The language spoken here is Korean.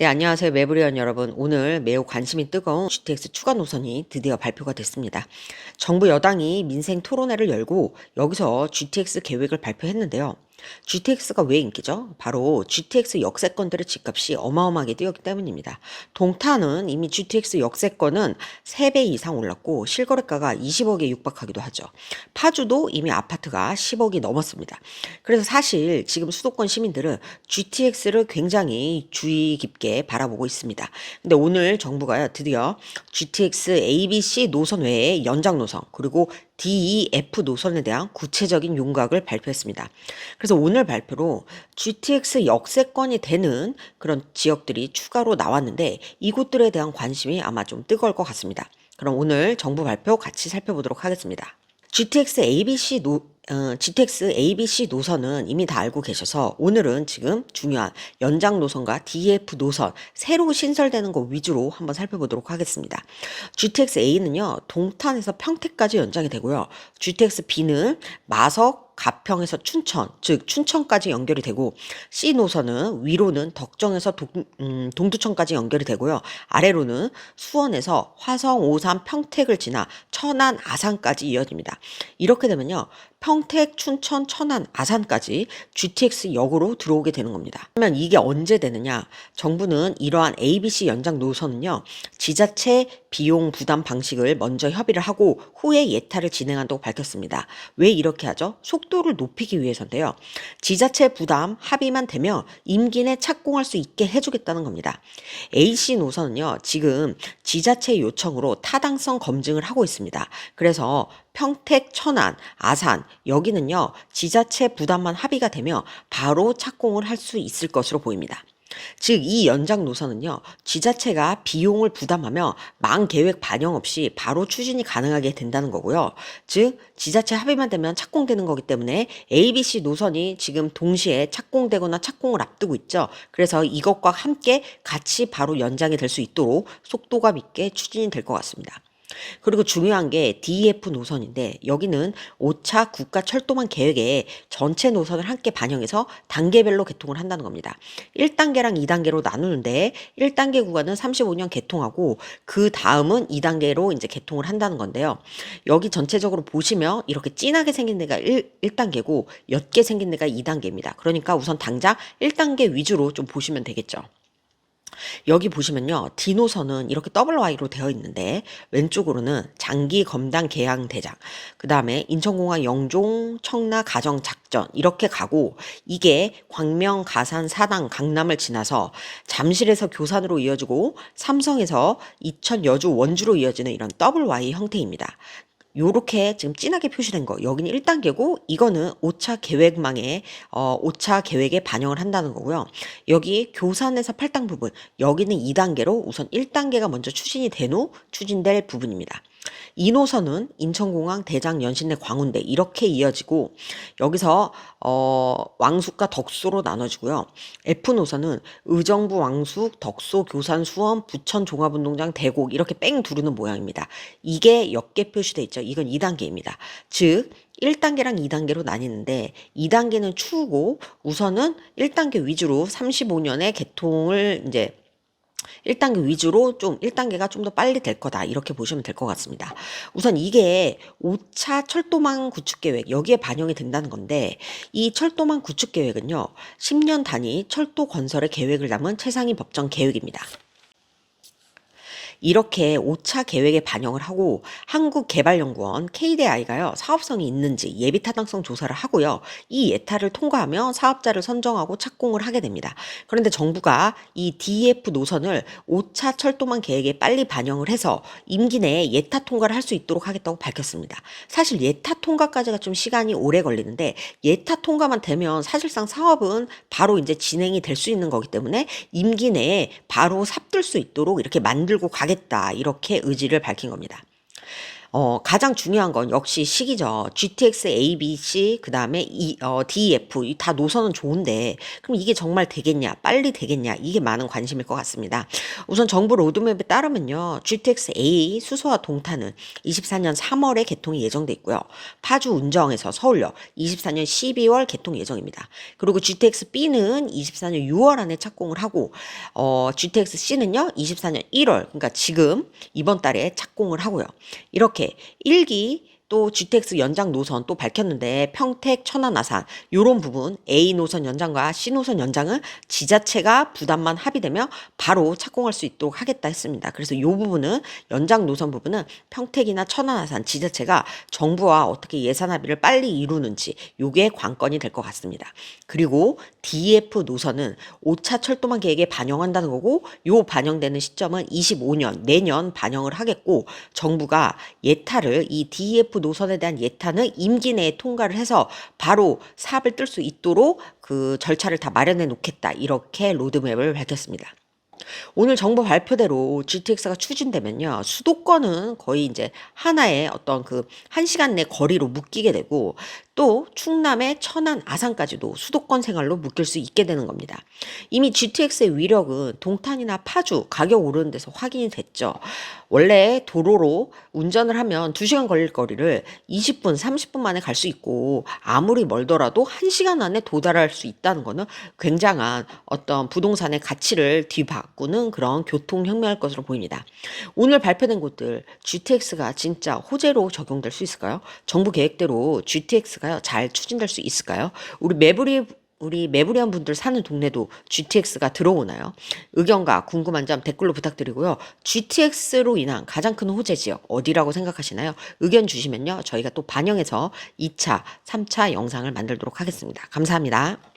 네, 안녕하세요. 매부리원 여러분. 오늘 매우 관심이 뜨거운 GTX 추가 노선이 드디어 발표가 됐습니다. 정부 여당이 민생 토론회를 열고 여기서 GTX 계획을 발표했는데요. GTX가 왜 인기죠? 바로 GTX 역세권들의 집값이 어마어마하게 뛰었기 때문입니다. 동탄은 이미 GTX 역세권은 3배 이상 올랐고 실거래가가 20억에 육박하기도 하죠. 파주도 이미 아파트가 10억이 넘었습니다. 그래서 사실 지금 수도권 시민들은 GTX를 굉장히 주의 깊게 바라보고 있습니다. 근데 오늘 정부가 드디어 GTX ABC 노선 외에 연장 노선 그리고 DEF 노선에 대한 구체적인 윤곽을 발표했습니다. 그래서 오늘 발표로 GTX 역세권이 되는 그런 지역들이 추가로 나왔는데 이곳들에 대한 관심이 아마 좀 뜨거울 것 같습니다. 그럼 오늘 정부 발표 같이 살펴보도록 하겠습니다. GTX ABC 노선은 이미 다 알고 계셔서 오늘은 지금 중요한 연장 노선과 DF 노선 새로 신설되는 것 위주로 한번 살펴보도록 하겠습니다. GTX A는요, 동탄에서 평택까지 연장이 되고요. GTX B는 마석, 가평에서 춘천, 즉 춘천까지 연결이 되고 C 노선은 위로는 덕정에서 동두천까지 연결이 되고요. 아래로는 수원에서 화성, 오산, 평택을 지나 천안, 아산까지 이어집니다. 이렇게 되면요. 평택, 춘천, 천안, 아산까지 GTX 역으로 들어오게 되는 겁니다. 그러면 이게 언제 되느냐? 정부는 이러한 ABC 연장 노선은요. 지자체 비용 부담 방식을 먼저 협의를 하고 후에 예타를 진행한다고 밝혔습니다. 왜 이렇게 하죠? 속도를 높이기 위해서인데요. 지자체 부담 합의만 되면 임기 내 착공할 수 있게 해주겠다는 겁니다. AC 노선은요. 지금 지자체 요청으로 타당성 검증을 하고 있습니다. 그래서 평택, 천안, 아산 여기는요. 지자체 부담만 합의가 되면 바로 착공을 할 수 있을 것으로 보입니다. 즉, 이 연장 노선은요, 지자체가 비용을 부담하며 망 계획 반영 없이 바로 추진이 가능하게 된다는 거고요. 즉, 지자체 합의만 되면 착공되는 거기 때문에 ABC 노선이 지금 동시에 착공되거나 착공을 앞두고 있죠. 그래서 이것과 함께 같이 바로 연장이 될 수 있도록 속도감 있게 추진이 될 것 같습니다. 그리고 중요한 게 DEF 노선인데 여기는 5차 국가철도망 계획에 전체 노선을 함께 반영해서 단계별로 개통을 한다는 겁니다. 1단계랑 2단계로 나누는데 1단계 구간은 35년 개통하고 그 다음은 2단계로 이제 개통을 한다는 건데요. 여기 전체적으로 보시면 이렇게 진하게 생긴 데가 1단계고 옅게 생긴 데가 2단계입니다. 그러니까 우선 당장 1단계 위주로 좀 보시면 되겠죠. 여기 보시면요. D노선은 이렇게 WY로 되어 있는데 왼쪽으로는 장기 검단 개항 대장, 그 다음에 인천공항 영종 청라 가정 작전 이렇게 가고 이게 광명 가산 사당 강남을 지나서 잠실에서 교산으로 이어지고 삼성에서 이천 여주 원주로 이어지는 이런 WY 형태입니다. 요렇게 지금 진하게 표시된 거 여기는 1단계고 이거는 5차 계획망에 5차 계획에 반영을 한다는 거고요. 여기 교산에서 8당 부분 여기는 2단계로 우선 1단계가 먼저 추진될 부분입니다. 2노선은 인천공항, 대장, 연신내, 광운대 이렇게 이어지고 여기서 왕숙과 덕소로 나눠지고요. F노선은 의정부, 왕숙, 덕소, 교산, 수원, 부천, 종합운동장, 대곡 이렇게 뺑 두르는 모양입니다. 이게 옅게 표시되어 있죠. 이건 2단계입니다. 즉 1단계랑 2단계로 나뉘는데 2단계는 추후고 우선은 1단계 위주로 35년에 개통을 이제 1단계 위주로 1단계가 좀 더 빨리 될 거다. 이렇게 보시면 될 것 같습니다. 우선 이게 5차 철도망 구축 계획, 여기에 반영이 된다는 건데, 이 철도망 구축 계획은요, 10년 단위 철도 건설의 계획을 담은 최상위 법정 계획입니다. 이렇게 5차 계획에 반영을 하고 한국개발연구원 KDI가요 사업성이 있는지 예비 타당성 조사를 하고요. 이 예타를 통과하면 사업자를 선정하고 착공을 하게 됩니다. 그런데 정부가 이 DF 노선을 5차 철도망 계획에 빨리 반영을 해서 임기 내에 예타 통과를 할 수 있도록 하겠다고 밝혔습니다. 사실 예타 통과까지가 좀 시간이 오래 걸리는데 예타 통과만 되면 사실상 사업은 바로 이제 진행이 될 수 있는 거기 때문에 임기 내에 바로 삽들 수 있도록 이렇게 만들고 가겠다 이렇게 의지를 밝힌 겁니다. 가장 중요한 건 역시 시기죠. GTX A, B, C 그다음에 D, F 이 다 노선은 좋은데 그럼 이게 정말 되겠냐? 빨리 되겠냐? 이게 많은 관심일 것 같습니다. 우선 정부 로드맵에 따르면요. GTX A 수소와 동탄은 24년 3월에 개통이 예정돼 있고요. 파주 운정에서 서울역 24년 12월 개통 예정입니다. 그리고 GTX B는 24년 6월 안에 착공을 하고 GTX C는요. 24년 1월 그러니까 지금 이번 달에 착공을 하고요. 이렇게 1기 또 GTX 연장 노선 또 밝혔는데 평택, 천안, 아산 요런 부분 A 노선 연장과 C 노선 연장은 지자체가 부담만 합의되며 바로 착공할 수 있도록 하겠다 했습니다. 그래서 요 부분은 연장 노선 부분은 평택이나 천안, 아산 지자체가 정부와 어떻게 예산 합의를 빨리 이루는지 요게 관건이 될 것 같습니다. 그리고 DF 노선은 5차 철도망 계획에 반영한다는 거고 요 반영되는 시점은 25년 내년 반영을 하겠고 정부가 예타를 이 DF 노선에 대한 예타는 임기 내에 통과를 해서 바로 사업을 뜰 수 있도록 그 절차를 다 마련해 놓겠다. 이렇게 로드맵을 밝혔습니다. 오늘 정부 발표대로 GTX가 추진되면요. 수도권은 거의 이제 하나의 어떤 그 1시간 내 거리로 묶이게 되고 또 충남의 천안, 아산까지도 수도권 생활로 묶일 수 있게 되는 겁니다. 이미 GTX의 위력은 동탄이나 파주 가격 오르는 데서 확인이 됐죠. 원래 도로로 운전을 하면 2시간 걸릴 거리를 20분, 30분 만에 갈 수 있고 아무리 멀더라도 1시간 안에 도달할 수 있다는 거는 굉장한 어떤 부동산의 가치를 뒤바꾸는 그런 교통혁명일 것으로 보입니다. 오늘 발표된 곳들 GTX가 진짜 호재로 적용될 수 있을까요? 정부 계획대로 GTX가요 잘 추진될 수 있을까요? 우리 매부리한 분들 사는 동네도 GTX가 들어오나요? 의견과 궁금한 점 댓글로 부탁드리고요. GTX로 인한 가장 큰 호재 지역 어디라고 생각하시나요? 의견 주시면요. 저희가 또 반영해서 2차, 3차 영상을 만들도록 하겠습니다. 감사합니다.